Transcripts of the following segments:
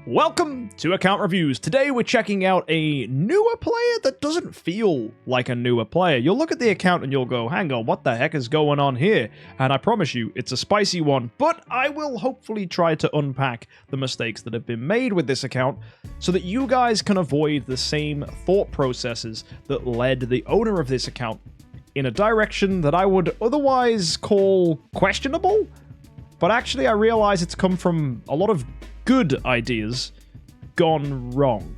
Welcome to Account Reviews. Today we're checking out a newer player that doesn't feel like a newer player. You'll look at the account and you'll go, hang on, what the heck is going on here? And I promise you, it's a spicy one, but I will hopefully try to unpack the mistakes that have been made with this account so that you guys can avoid the same thought processes that led the owner of this account in a direction that I would otherwise call questionable. But actually I realize it's come from a lot of good ideas gone wrong.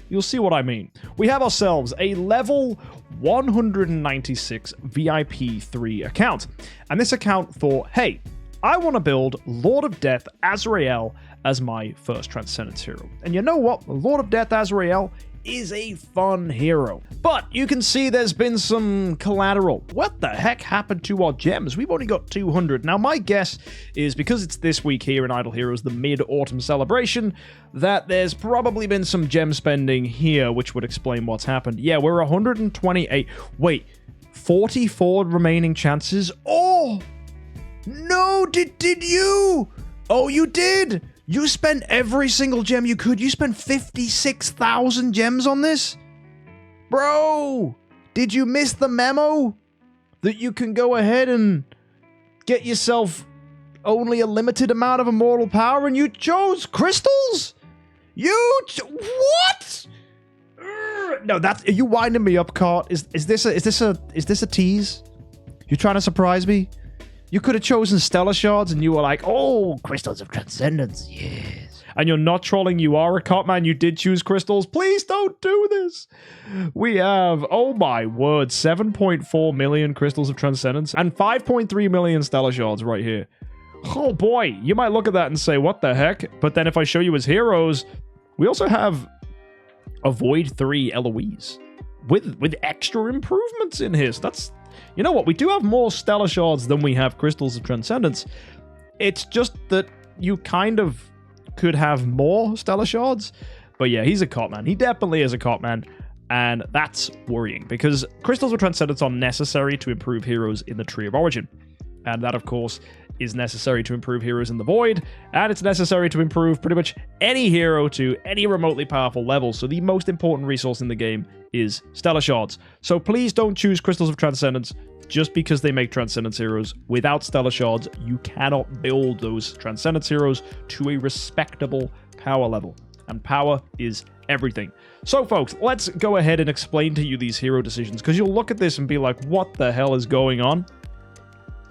You'll see what I mean. We have ourselves a level 196 VIP 3 account. And this account thought, hey, I want to build Lord of Death Azrael as my first transcendence hero. And you know what? Lord of Death Azrael is a fun hero. But you can see there's been some collateral. What the heck happened to our gems? We've only got 200. Now my guess is because it's this week here in Idle Heroes, the mid-autumn celebration, that there's probably been some gem spending here, which would explain what's happened. Yeah, we're 128. Wait, 44 remaining chances? Oh! No, did you? Oh, you did! You spent every single gem you could. You spent 56,000 gems on this? Bro, did you miss the memo? That you can go ahead and get yourself only a limited amount of immortal power and you chose crystals? What? No, are you winding me up, Cart? Is this a tease? You trying to surprise me? You could have chosen Stellar Shards and you were like, oh, Crystals of Transcendence, yes. And you're not trolling, you are a cop man, you did choose crystals. Please don't do this. We have, oh my word, 7.4 million Crystals of Transcendence and 5.3 million Stellar Shards right here. Oh boy, you might look at that and say, what the heck? But then if I show you his heroes, we also have a Void 3 Eloise with extra improvements in his. You know what? We do have more Stellar Shards than we have Crystals of Transcendence. It's just that you kind of could have more Stellar Shards. But yeah, he's a cop man. He definitely is a cop man. And that's worrying because Crystals of Transcendence are necessary to improve heroes in the Tree of Origin. And that, of course, is necessary to improve heroes in the Void. And it's necessary to improve pretty much any hero to any remotely powerful level. So the most important resource in the game is Stellar Shards. So please don't choose Crystals of Transcendence just because they make Transcendence heroes. Without Stellar Shards, you cannot build those Transcendence heroes to a respectable power level. And power is everything. So folks, let's go ahead and explain to you these hero decisions because you'll look at this and be like, what the hell is going on?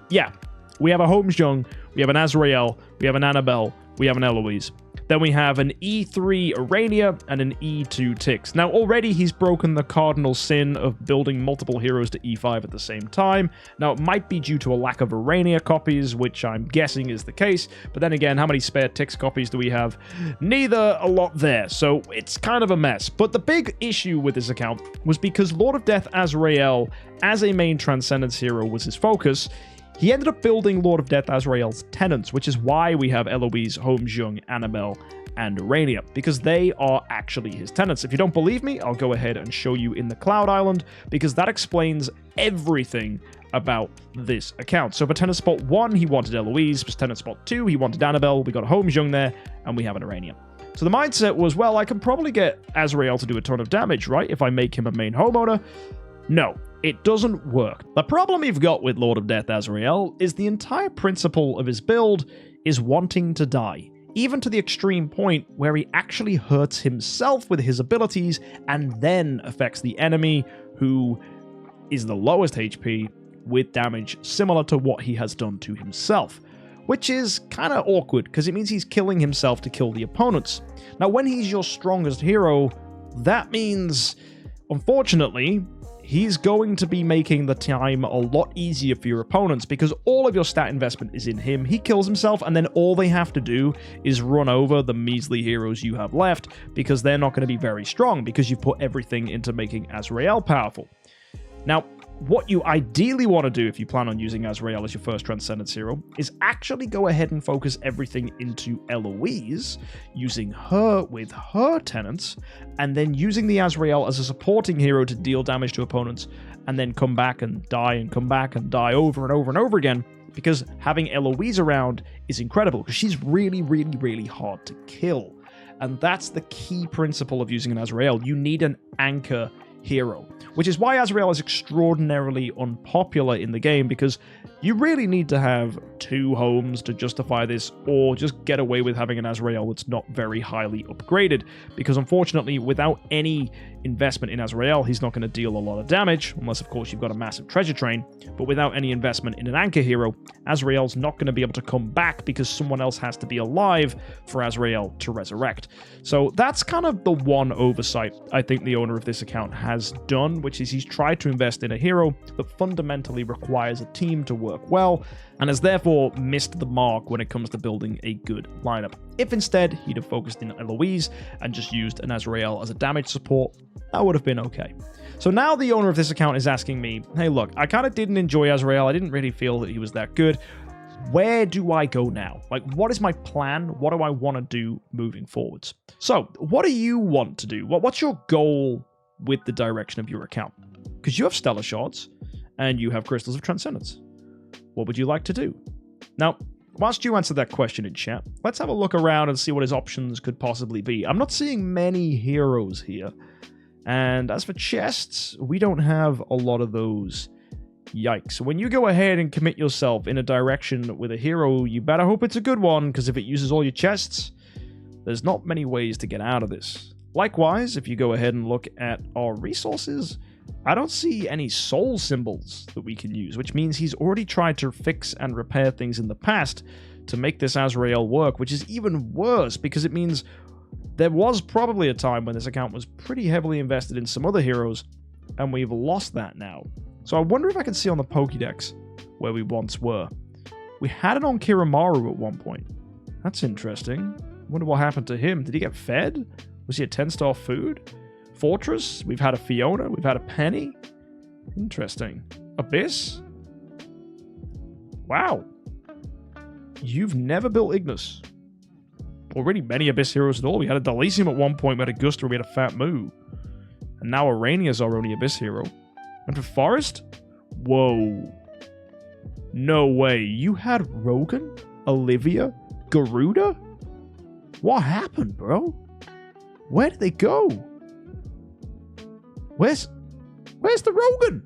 Yeah, we have a HKxJUMP, we have an Azrael, we have an Annabelle, we have an Eloise. Then we have an E3 Urania and an E2 Tix. Now, already he's broken the cardinal sin of building multiple heroes to E5 at the same time. Now, it might be due to a lack of Urania copies, which I'm guessing is the case. But then again, how many spare Tix copies do we have? Neither a lot there, so it's kind of a mess. But the big issue with this account was because Lord of Death Azrael, as a main Transcendence hero, was his focus. He ended up building Lord of Death Azrael's tenants, which is why we have Eloise, HKxJUMP, Annabelle, and Urania, because they are actually his tenants. If you don't believe me, I'll go ahead and show you in the Cloud Island, because that explains everything about this account. So for tenant spot 1, he wanted Eloise. For tenant spot 2, he wanted Annabelle. We got HKxJUMP there, and we have an Urania. So the mindset was, well, I can probably get Azrael to do a ton of damage, right, if I make him a main homeowner. No, it doesn't work. The problem you've got with Lord of Death Azrael is the entire principle of his build is wanting to die, even to the extreme point where he actually hurts himself with his abilities and then affects the enemy, who is the lowest HP, with damage similar to what he has done to himself, which is kind of awkward because it means he's killing himself to kill the opponents. Now, when he's your strongest hero, that means, unfortunately, he's going to be making the time a lot easier for your opponents because all of your stat investment is in him. He kills himself, and then all they have to do is run over the measly heroes you have left because they're not going to be very strong because you've put everything into making Azrael powerful. Now, what you ideally want to do if you plan on using Azrael as your first Transcendence hero is actually go ahead and focus everything into Eloise, using her with her tenants, and then using the Azrael as a supporting hero to deal damage to opponents, and then come back and come back and die over and over and over again, because having Eloise around is incredible, because she's really, really, really hard to kill. And that's the key principle of using an Azrael. You need an anchor hero, which is why Azrael is extraordinarily unpopular in the game, because you really need to have 2 homes to justify this, or just get away with having an Azrael that's not very highly upgraded, because unfortunately, without any investment in Azrael, he's not going to deal a lot of damage, unless of course you've got a massive treasure train. But without any investment in an anchor hero, Azrael's not going to be able to come back, because someone else has to be alive for Azrael to resurrect. So that's kind of the one oversight I think the owner of this account has done, which is he's tried to invest in a hero that fundamentally requires a team to work well, and has therefore missed the mark when it comes to building a good lineup. If instead he'd have focused in Eloise and just used an Azrael as a damage support, that would have been okay. So now the owner of this account is asking me, hey look, I kind of didn't enjoy Azrael, I didn't really feel that he was that good. Where do I go now? Like, what is my plan? What do I want to do moving forwards? So, what do you want to do? What's your goal with the direction of your account? Because you have Stellar Shards, and you have Crystals of Transcendence. What would you like to do? Now, whilst you answer that question in chat, let's have a look around and see what his options could possibly be. I'm not seeing many heroes here. And as for chests, we don't have a lot of those. Yikes. When you go ahead and commit yourself in a direction with a hero, you better hope it's a good one, because if it uses all your chests, there's not many ways to get out of this. Likewise, if you go ahead and look at our resources, I don't see any soul symbols that we can use, which means he's already tried to fix and repair things in the past to make this Azrael work, which is even worse, because it means there was probably a time when this account was pretty heavily invested in some other heroes, and we've lost that now. So I wonder if I can see on the Pokédex where we once were. We had it on Kiramaru at one point. That's interesting. Wonder what happened to him. Did he get fed? Was he a 10-star food? Fortress? We've had a Fiona. We've had a Penny. Interesting. Abyss? Wow. You've never built Ignis. Or really many Abyss heroes at all. We had a Delicium at one point. We had a Guster. We had a Fat Moo. And now Arania's our only Abyss hero. And for Forest? Whoa. No way. You had Rogan? Olivia? Garuda? What happened, bro? Where did they go? Where's the Rogan?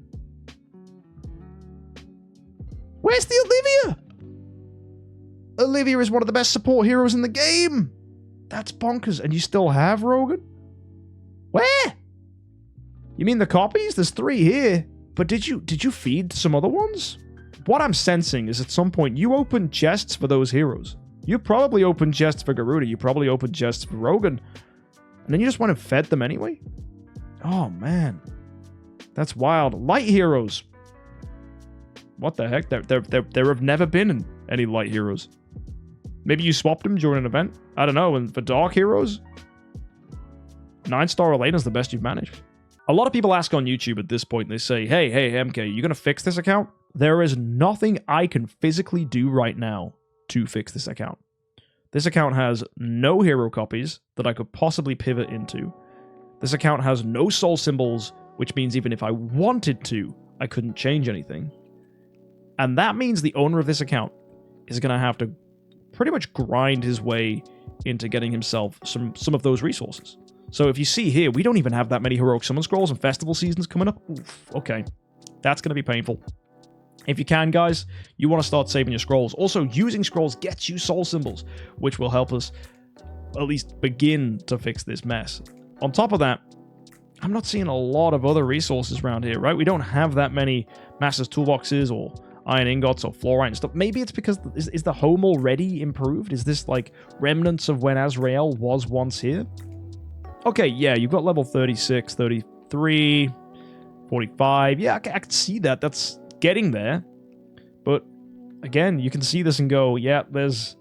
Where's the Olivia? Olivia is one of the best support heroes in the game. That's bonkers. And you still have Rogan? Where? You mean the copies? There's 3 here. But did you feed some other ones? What I'm sensing is at some point you opened chests for those heroes. You probably opened chests for Garuda. You probably opened chests for Rogan. And then you just went and fed them anyway? Oh, man. That's wild. Light heroes. What the heck? There have never been any light heroes. Maybe you swapped them during an event? I don't know. And for dark heroes? 9-star Elena's the best you've managed. A lot of people ask on YouTube at this point, they say, hey, MK, you gonna fix this account? There is nothing I can physically do right now to fix this account. This account has no hero copies that I could possibly pivot into. This account has no soul symbols, which means even if I wanted to, I couldn't change anything. And that means the owner of this account is going to have to pretty much grind his way into getting himself some of those resources. So if you see here, we don't even have that many Heroic Summon Scrolls and Festival seasons coming up. Oof, okay. That's going to be painful. If you can, guys, you want to start saving your scrolls. Also, using scrolls gets you soul symbols, which will help us at least begin to fix this mess. On top of that, I'm not seeing a lot of other resources around here, right? We don't have that many Master's Toolboxes or Iron Ingots or Fluorite and stuff. Maybe it's because, is the home already improved? Is this like remnants of when Azrael was once here? Okay, yeah, you've got level 36, 33, 45. Yeah, I can see that. That's getting there. But again, you can see this and go, yeah, there's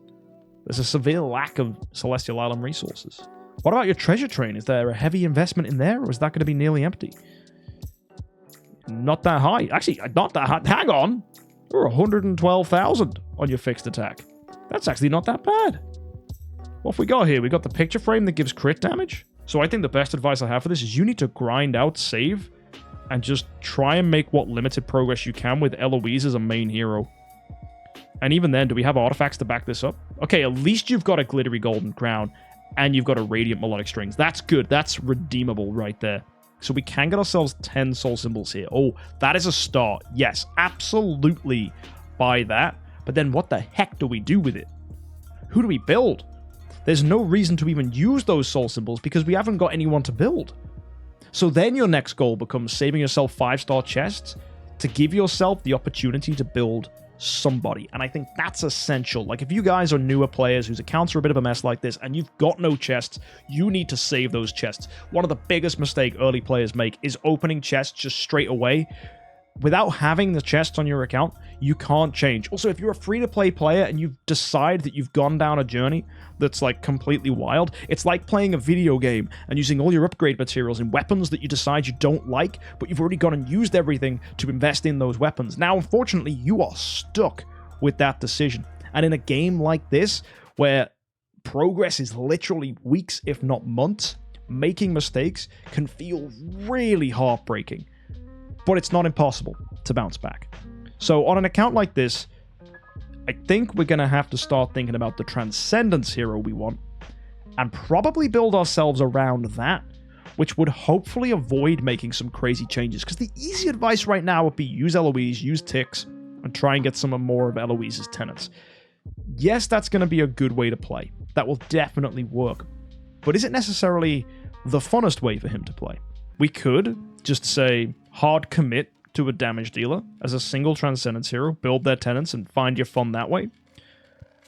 a severe lack of Celestial Island resources. What about your treasure train? Is there a heavy investment in there, or is that going to be nearly empty? Not that high. Actually, not that high. Hang on. You're 112,000 on your fixed attack. That's actually not that bad. What have we got here? We got the picture frame that gives crit damage. So I think the best advice I have for this is you need to grind out save and just try and make what limited progress you can with Eloise as a main hero. And even then, do we have artifacts to back this up? Okay, at least you've got a glittery golden crown. and you've got a Radiant Melodic Strings. That's good. That's redeemable right there. So we can get ourselves 10 soul symbols here. Oh, that is a start. Yes, absolutely buy that. But then what the heck do we do with it? Who do we build? There's no reason to even use those soul symbols because we haven't got anyone to build. So then your next goal becomes saving yourself 5-star chests to give yourself the opportunity to build somebody. And I think that's essential. Like, if you guys are newer players whose accounts are a bit of a mess like this and you've got no chests, you need to save those chests. One of the biggest mistakes early players make is opening chests just straight away. Without having the chests on your account, you can't change. Also, if you're a free-to-play player and you decide that you've gone down a journey that's like completely wild, it's like playing a video game and using all your upgrade materials in weapons that you decide you don't like, but you've already gone and used everything to invest in those weapons. Now, unfortunately, you are stuck with that decision. And in a game like this, where progress is literally weeks, if not months, making mistakes can feel really heartbreaking. But it's not impossible to bounce back. So on an account like this, I think we're going to have to start thinking about the transcendence hero we want and probably build ourselves around that, which would hopefully avoid making some crazy changes. Because the easy advice right now would be use Eloise, use Tix, and try and get some more of Eloise's tenants. Yes, that's going to be a good way to play. That will definitely work. But is it necessarily the funnest way for him to play? We could just say hard commit to a damage dealer as a single transcendence hero, build their tenants and find your fun that way.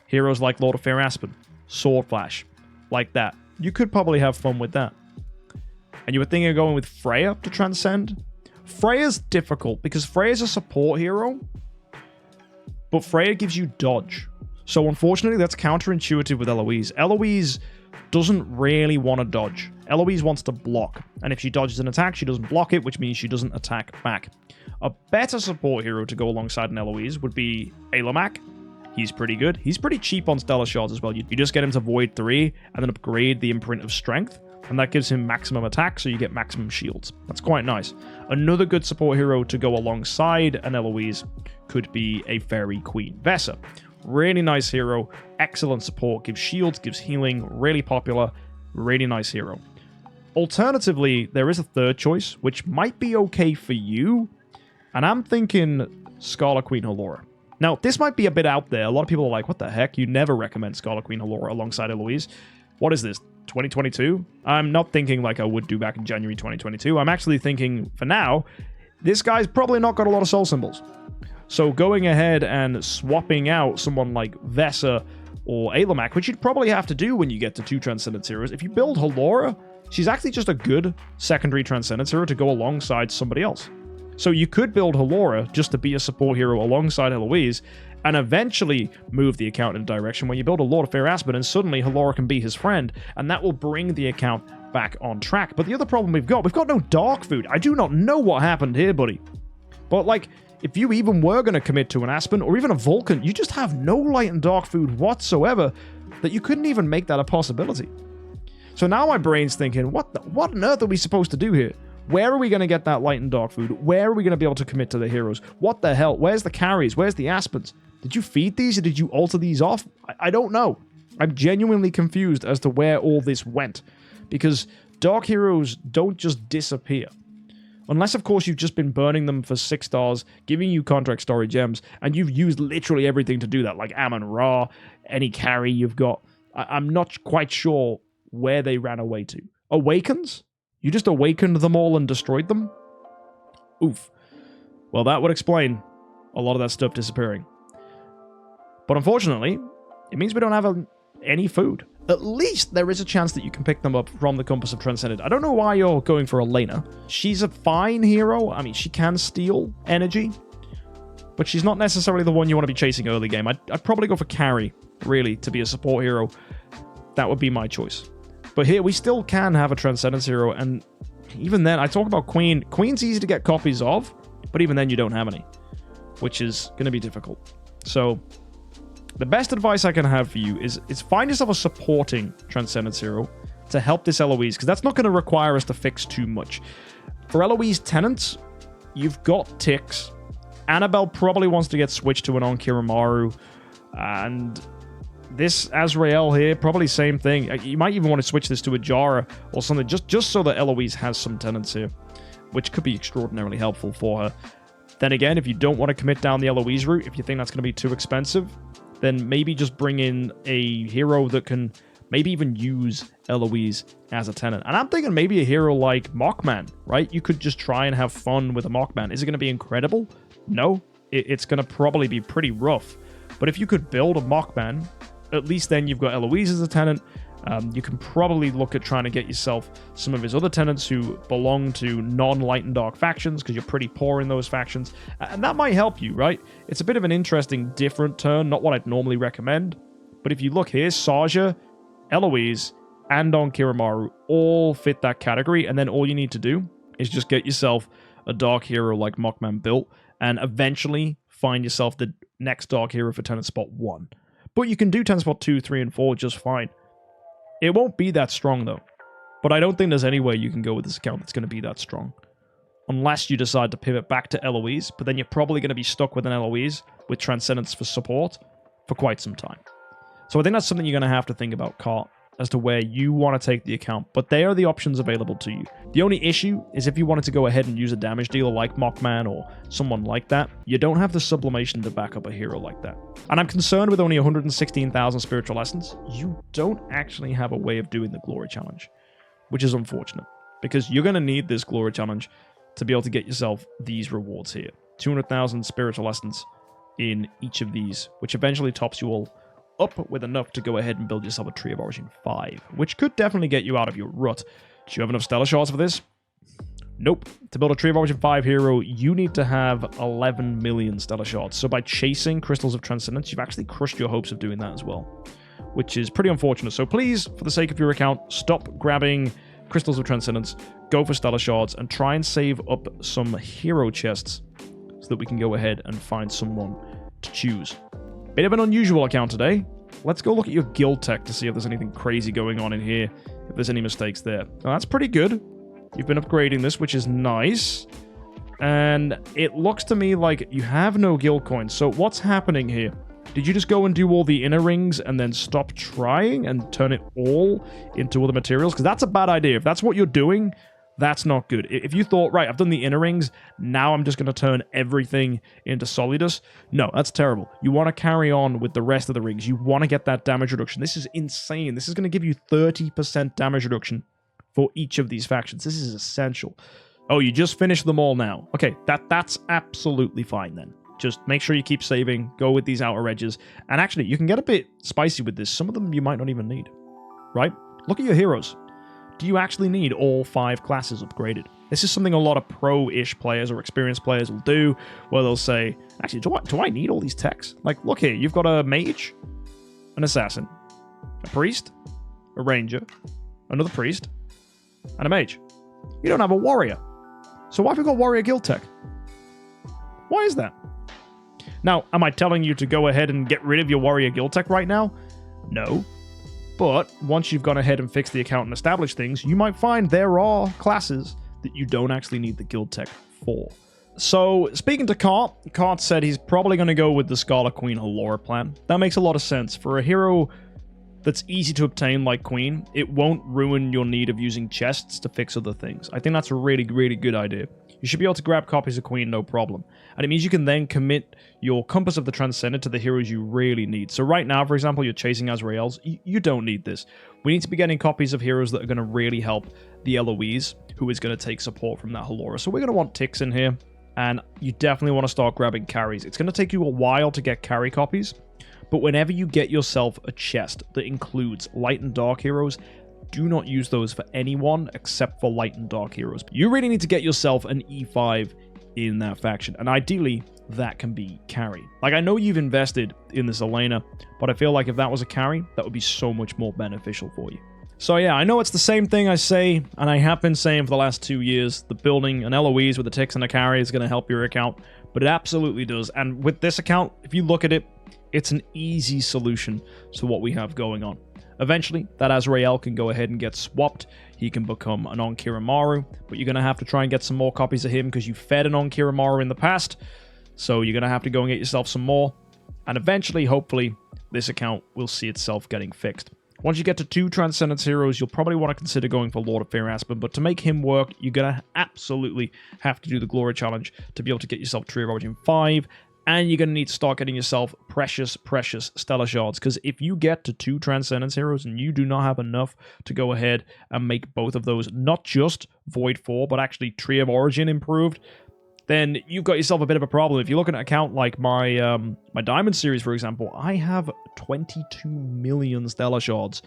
Heroes like Lord of Death Azrael, Sword Flash, like that. You could probably have fun with that. And you were thinking of going with Freya to transcend? Freya's difficult because Freya's a support hero, but Freya gives you dodge. So unfortunately, that's counterintuitive with Eloise. Eloise doesn't really want to dodge. Eloise wants to block, and if she dodges an attack, she doesn't block it, which means she doesn't attack back. A better support hero to go alongside an Eloise would be Alamak. He's pretty good. He's pretty cheap on Stellar Shards as well. You just get him to Void 3 and then upgrade the Imprint of Strength, and that gives him maximum attack, so you get maximum shields. That's quite nice. Another good support hero to go alongside an Eloise could be a Fairy Queen. Vesa. Really nice hero. Excellent support. Gives shields, gives healing. Really popular. Really nice hero. Alternatively, there is a third choice, which might be okay for you, and I'm thinking Scarlet Queen Halora. Now, this might be a bit out there. A lot of people are like, what the heck? You never recommend Scarlet Queen Halora alongside Eloise. What is this, 2022? I'm not thinking like I would do back in January 2022. I'm actually thinking, for now, this guy's probably not got a lot of soul symbols. So going ahead and swapping out someone like Vesa or Alamak, which you'd probably have to do when you get to 2 Transcendence heroes, if you build Halora, she's actually just a good secondary Transcendence hero to go alongside somebody else. So you could build Halora just to be a support hero alongside Eloise, and eventually move the account in a direction where you build a Lord of Death Azrael, and suddenly Halora can be his friend, and that will bring the account back on track. But the other problem we've got no dark food. I do not know what happened here, buddy. But like, if you even were going to commit to an Aspen or even a Vulcan, you just have no light and dark food whatsoever, that you couldn't even make that a possibility. So now my brain's thinking, what on earth are we supposed to do here? Where are we going to get that light and dark food? Where are we going to be able to commit to the heroes? What the hell? Where's the carries? Where's the Aspens? Did you feed these or did you alter these off? I don't know. I'm genuinely confused as to where all this went, because dark heroes don't just disappear. Unless, of course, you've just been burning them for 6 stars, giving you contract story gems, and you've used literally everything to do that, like Amun-Ra, any carry you've got. I'm not quite sure where they ran away to. Awakens? You just awakened them all and destroyed them? Oof. Well, that would explain a lot of that stuff disappearing. But unfortunately, it means we don't have any food. At least there is a chance that you can pick them up from the Compass of Transcendence. I don't know why you're going for Elena. She's a fine hero. I mean, she can steal energy, but she's not necessarily the one you want to be chasing early game. I'd probably go for Carrie, really, to be a support hero. That would be my choice. But here, we still can have a Transcendence hero, and even then, I talk about Queen. Queen's easy to get copies of, but even then you don't have any, which is going to be difficult. So the best advice I can have for you is find yourself a supporting Transcendence hero to help this Eloise, because that's not going to require us to fix too much. For Eloise tenants, you've got Tix. Annabelle probably wants to get switched to an Onkirimaru, and this Azrael here, probably same thing. You might even want to switch this to a Jara or something, just so that Eloise has some tenants here, which could be extraordinarily helpful for her. Then again, if you don't want to commit down the Eloise route, if you think that's going to be too expensive, then maybe just bring in a hero that can maybe even use Eloise as a tenant. And I'm thinking maybe a hero like Mockman, right? You could just try and have fun with a Mockman. Is it going to be incredible? No. It's going to probably be pretty rough. But if you could build a Mockman, at least then you've got Eloise as a tenant. You can probably look at trying to get yourself some of his other tenants who belong to non-Light and Dark factions, because you're pretty poor in those factions. And that might help you, right? It's a bit of an interesting, different turn, not what I'd normally recommend. But if you look here, Saja, Eloise, and Don Kiramaru all fit that category, and then all you need to do is just get yourself a Dark Hero like Mockman built, and eventually find yourself the next Dark Hero for tenant spot 1. But you can do tenant spot 2, 3, and 4 just fine. It won't be that strong, though. But I don't think there's any way you can go with this account that's going to be that strong. Unless you decide to pivot back to Eloise, but then you're probably going to be stuck with an Eloise with Transcendence for support for quite some time. So I think that's something you're going to have to think about, Cart, as to where you want to take the account. But they are the options available to you. The only issue is if you wanted to go ahead and use a damage dealer like Mockman or someone like that, you don't have the sublimation to back up a hero like that. And I'm concerned with only 116,000 spiritual essence, you don't actually have a way of doing the glory challenge, which is unfortunate, because you're going to need this glory challenge to be able to get yourself these rewards here. 200,000 spiritual essence in each of these, which eventually tops you all up with enough to go ahead and build yourself a Tree of Origin 5, which could definitely get you out of your rut. Do you have enough Stellar Shards for this? Nope. To build a Tree of Origin 5 hero, you need to have 11 million Stellar Shards. So by chasing Crystals of Transcendence, you've actually crushed your hopes of doing that as well, which is pretty unfortunate. So please, for the sake of your account, stop grabbing Crystals of Transcendence, go for Stellar Shards, and try and save up some hero chests so that we can go ahead and find someone to choose. Bit of an unusual account today. Let's go look at your guild tech to see if there's anything crazy going on in here, if there's any mistakes there. Now, that's pretty good. You've been upgrading this, which is nice. And it looks to me like you have no guild coins. So what's happening here? Did you just go and do all the inner rings and then stop trying and turn it all into other materials? Because that's a bad idea. If that's what you're doing, that's not good. If you thought, right, I've done the inner rings, now I'm just going to turn everything into Solidus. No, that's terrible. You want to carry on with the rest of the rings. You want to get that damage reduction. This is insane. This is going to give you 30% damage reduction for each of these factions. This is essential. Oh, you just finished them all now. Okay, that's absolutely fine then. Just make sure you keep saving, go with these outer edges, and actually, you can get a bit spicy with this. Some of them you might not even need, right? Look at your heroes. Do you actually need all 5 classes upgraded? This is something a lot of pro-ish players or experienced players will do, where they'll say, actually, do I need all these techs? Like, look here, you've got a mage, an assassin, a priest, a ranger, another priest, and a mage. You don't have a warrior. So why have we got warrior guild tech? Why is that? Now, am I telling you to go ahead and get rid of your warrior guild tech right now? No. But once you've gone ahead and fixed the account and established things, you might find there are classes that you don't actually need the guild tech for. So, speaking to Cart, Cart said he's probably going to go with the Scarlet Queen Halora plan. That makes a lot of sense. For a hero that's easy to obtain like Queen, it won't ruin your need of using chests to fix other things. I think that's a really, really good idea. You should be able to grab copies of Queen, no problem. And it means you can then commit your Compass of the Transcendent to the heroes you really need. So right now, for example, you're chasing Azraels. You don't need this. We need to be getting copies of heroes that are going to really help the Eloise, who is going to take support from that Halora. So we're going to want ticks in here. And you definitely want to start grabbing carries. It's going to take you a while to get carry copies. But whenever you get yourself a chest that includes Light and Dark heroes, do not use those for anyone except for Light and Dark heroes. You really need to get yourself an E5 in that faction, and ideally, that can be carry. Like, I know you've invested in this Elena, but I feel like if that was a carry, that would be so much more beneficial for you. So yeah, I know it's the same thing I say, and I have been saying for the last 2 years, that building an Eloise with a ticks and a carry is going to help your account, but it absolutely does. And with this account, if you look at it, it's an easy solution to what we have going on. Eventually, that Azrael can go ahead and get swapped. He can become an Onkiramaru, but you're going to have to try and get some more copies of him because you fed an Onkiramaru in the past. So you're going to have to go and get yourself some more. And eventually, hopefully, this account will see itself getting fixed. Once you get to 2 Transcendence heroes, you'll probably want to consider going for Lord of Fear Aspen, but to make him work, you're going to absolutely have to do the Glory Challenge to be able to get yourself Tree of Origin 5, and you're going to need to start getting yourself precious Stellar Shards, because if you get to 2 Transcendence heroes and you do not have enough to go ahead and make both of those, not just Void 4, but actually Tree of Origin improved, then you've got yourself a bit of a problem. If you look at an account like my my Diamond series, for example, I have 22 million Stellar Shards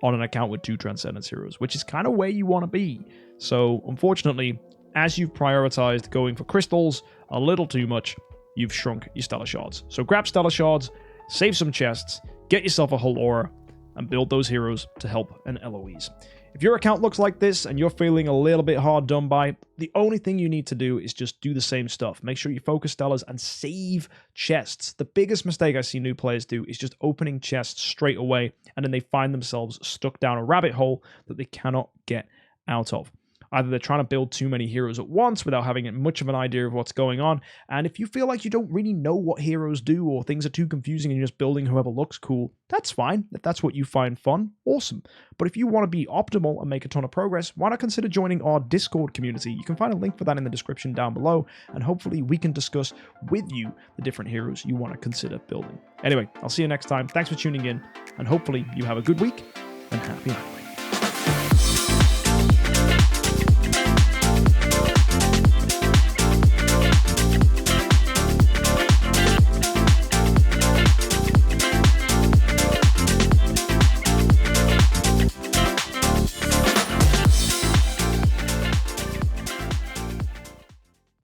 on an account with 2 Transcendence heroes, which is kind of where you want to be. So, unfortunately, as you've prioritized going for crystals a little too much, you've shrunk your Stellar Shards. So grab Stellar Shards, save some chests, get yourself a Halora, and build those heroes to help an Eloise. If your account looks like this and you're feeling a little bit hard done by, the only thing you need to do is just do the same stuff. Make sure you focus Stellars and save chests. The biggest mistake I see new players do is just opening chests straight away, and then they find themselves stuck down a rabbit hole that they cannot get out of. Either they're trying to build too many heroes at once without having much of an idea of what's going on, and if you feel like you don't really know what heroes do or things are too confusing and you're just building whoever looks cool, that's fine. If that's what you find fun, awesome. But if you want to be optimal and make a ton of progress, why not consider joining our Discord community? You can find a link for that in the description down below, and hopefully we can discuss with you the different heroes you want to consider building. Anyway, I'll see you next time. Thanks for tuning in, and hopefully you have a good week, and happy hunting.